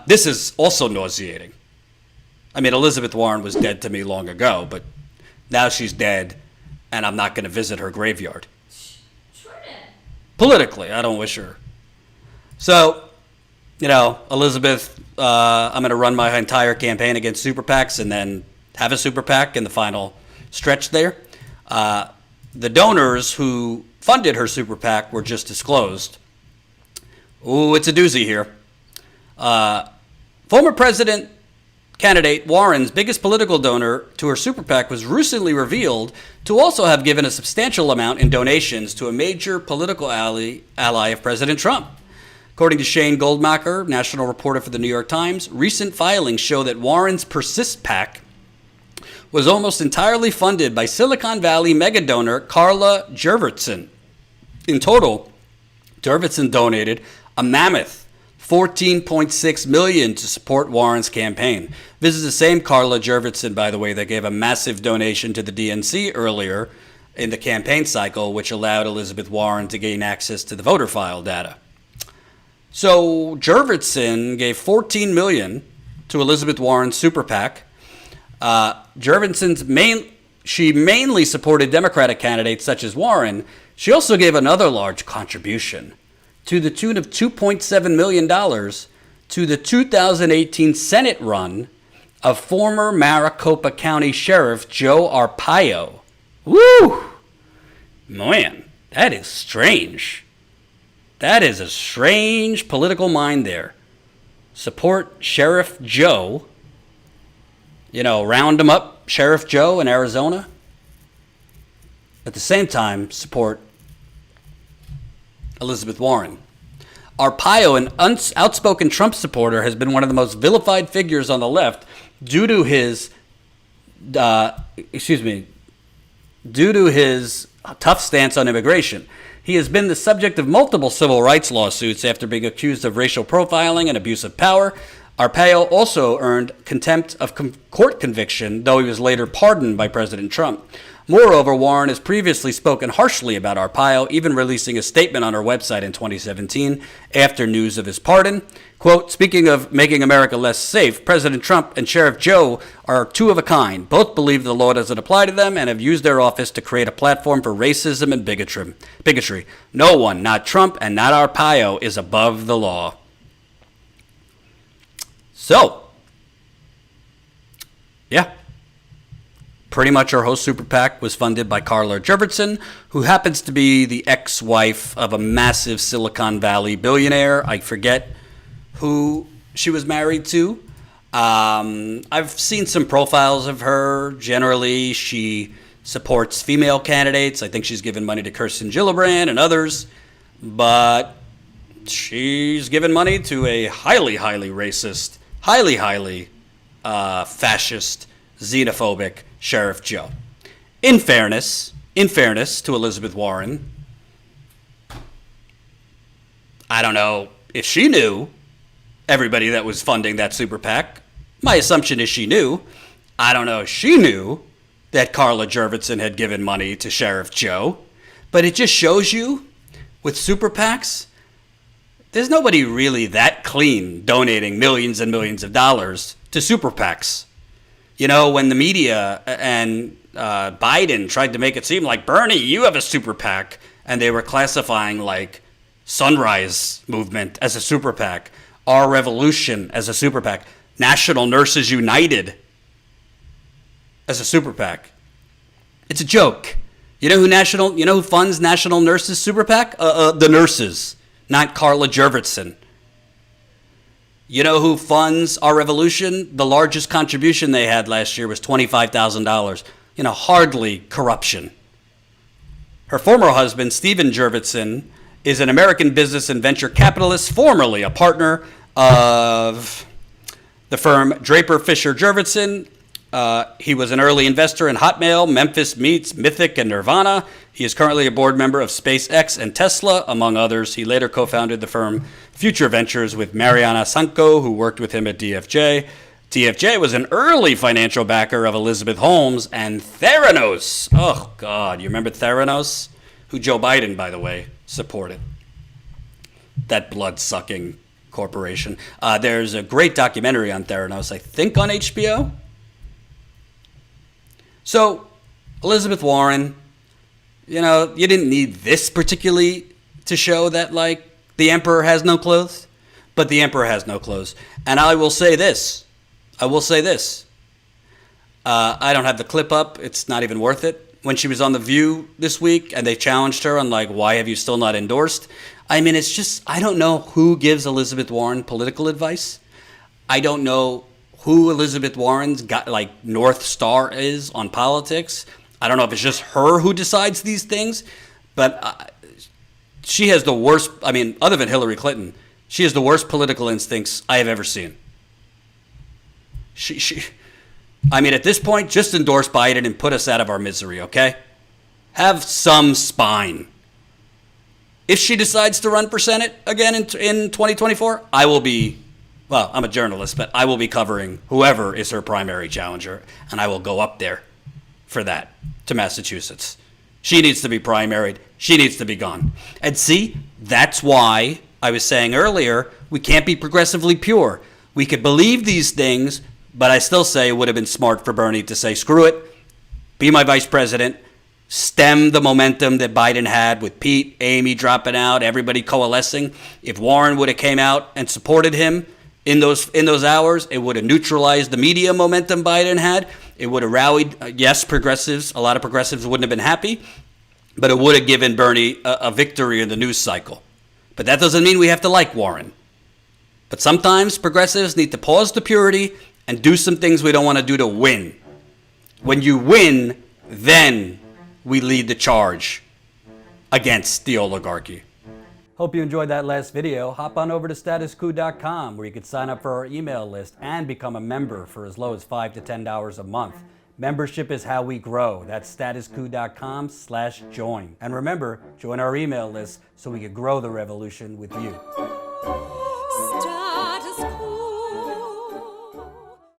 This is also nauseating. I mean, Elizabeth Warren was dead to me long ago, but now she's dead, and I'm not going to visit her graveyard. Politically, I don't wish her. So, Elizabeth, I'm going to run my entire campaign against super PACs and then have a super PAC in the final stretch there. The donors who funded her super PAC were just disclosed. Ooh, it's a doozy here. Former President candidate Warren's biggest political donor to her super PAC was recently revealed to also have given a substantial amount in donations to a major political ally of President Trump. According to Shane Goldmacher, national reporter for the New York Times, recent filings show that Warren's Persist PAC was almost entirely funded by Silicon Valley mega donor Carla Jurvetson. In total, Jurvetson donated a mammoth $14.6 million to support Warren's campaign. This is the same Carla Jurvetson, by the way, that gave a massive donation to the DNC earlier in the campaign cycle, which allowed Elizabeth Warren to gain access to the voter file data. So Jurvetson gave $14 million to Elizabeth Warren's super PAC. She mainly supported Democratic candidates such as Warren. She also gave another large contribution to the tune of $2.7 million to the 2018 Senate run of former Maricopa County Sheriff Joe Arpaio. Woo! Man, that is strange. That is a strange political mind there. Support Sheriff Joe. Round him up, Sheriff Joe in Arizona. At the same time, support Elizabeth Warren. Arpaio, an outspoken Trump supporter, has been one of the most vilified figures on the left due to his tough stance on immigration. He has been the subject of multiple civil rights lawsuits after being accused of racial profiling and abuse of power. Arpaio also earned contempt of court conviction, though he was later pardoned by President Trump. Moreover, Warren has previously spoken harshly about Arpaio, even releasing a statement on her website in 2017 after news of his pardon. Quote, speaking of making America less safe, President Trump and Sheriff Joe are two of a kind. Both believe the law doesn't apply to them and have used their office to create a platform for racism and bigotry. No one, not Trump and not Arpaio, is above the law. So, yeah. Pretty much our whole super PAC was funded by Carla Jurvetson, who happens to be the ex-wife of a massive Silicon Valley billionaire. I forget who she was married to. I've seen some profiles of her. Generally, she supports female candidates. I think she's given money to Kirsten Gillibrand and others. But she's given money to a highly, highly racist, highly fascist, xenophobic Sheriff Joe. In fairness to Elizabeth Warren, I don't know if she knew everybody that was funding that super PAC. My assumption is she knew. I don't know if she knew that Carla Jurvetson had given money to Sheriff Joe. But it just shows you, with super PACs, there's nobody really that clean donating millions and millions of dollars to super PACs. When the media and Biden tried to make it seem like, Bernie, you have a super PAC, and they were classifying like Sunrise Movement as a super PAC, Our Revolution as a super PAC, National Nurses United as a super PAC. It's a joke. You know who funds National Nurses Super PAC? The nurses, not Carla Jurvetson. You know who funds Our Revolution? The largest contribution they had last year was $25,000. Hardly corruption. Her former husband, Stephen Jurvetson, is an American business and venture capitalist, formerly a partner of the firm Draper Fisher Jurvetson. He was an early investor in Hotmail, Memphis Meats, Mythic, and Nirvana. He is currently a board member of SpaceX and Tesla, among others. He later co-founded the firm Future Ventures with Mariana Sanko, who worked with him at DFJ. DFJ was an early financial backer of Elizabeth Holmes and Theranos. Oh, God. You remember Theranos? Who Joe Biden, by the way, supported. That blood-sucking corporation. There's a great documentary on Theranos, I think on HBO. So, Elizabeth Warren, you know, you didn't need this particularly to show that, like, the emperor has no clothes, but the emperor has no clothes. And I will say this. I don't have the clip up. It's not even worth it. When she was on The View this week and they challenged her on, like, why have you still not endorsed? I mean, it's just, I don't know who gives Elizabeth Warren political advice. I don't know who Elizabeth Warren's got, like, North Star is on politics. I don't know if it's just her who decides these things, but she has the worst, I mean, other than Hillary Clinton, she has the worst political instincts I have ever seen. I mean, at this point, just endorse Biden and put us out of our misery, okay? Have some spine. If she decides to run for Senate again in 2024, I will be, well, I'm a journalist, but I will be covering whoever is her primary challenger, and I will go up there for that to Massachusetts. She needs to be primaried. She needs to be gone. And see, that's why I was saying earlier, we can't be progressively pure. We could believe these things, but I still say it would have been smart for Bernie to say, screw it, be my vice president, stem the momentum that Biden had with Pete, Amy dropping out, everybody coalescing. If Warren would have came out and supported him in those hours, it would have neutralized the media momentum Biden had. It would have rallied, yes, progressives. A lot of progressives wouldn't have been happy, but it would have given Bernie a victory in the news cycle. But that doesn't mean we have to like Warren. But sometimes progressives need to pause the purity and do some things we don't want to do to win. When you win, then we lead the charge against the oligarchy. Hope you enjoyed that last video. Hop on over to statuscoup.com where you can sign up for our email list and become a member for as low as $5 to $10 a month. Membership is how we grow. That's statuscoup.com/join. And remember, join our email list so we can grow the revolution with you. Status Coup.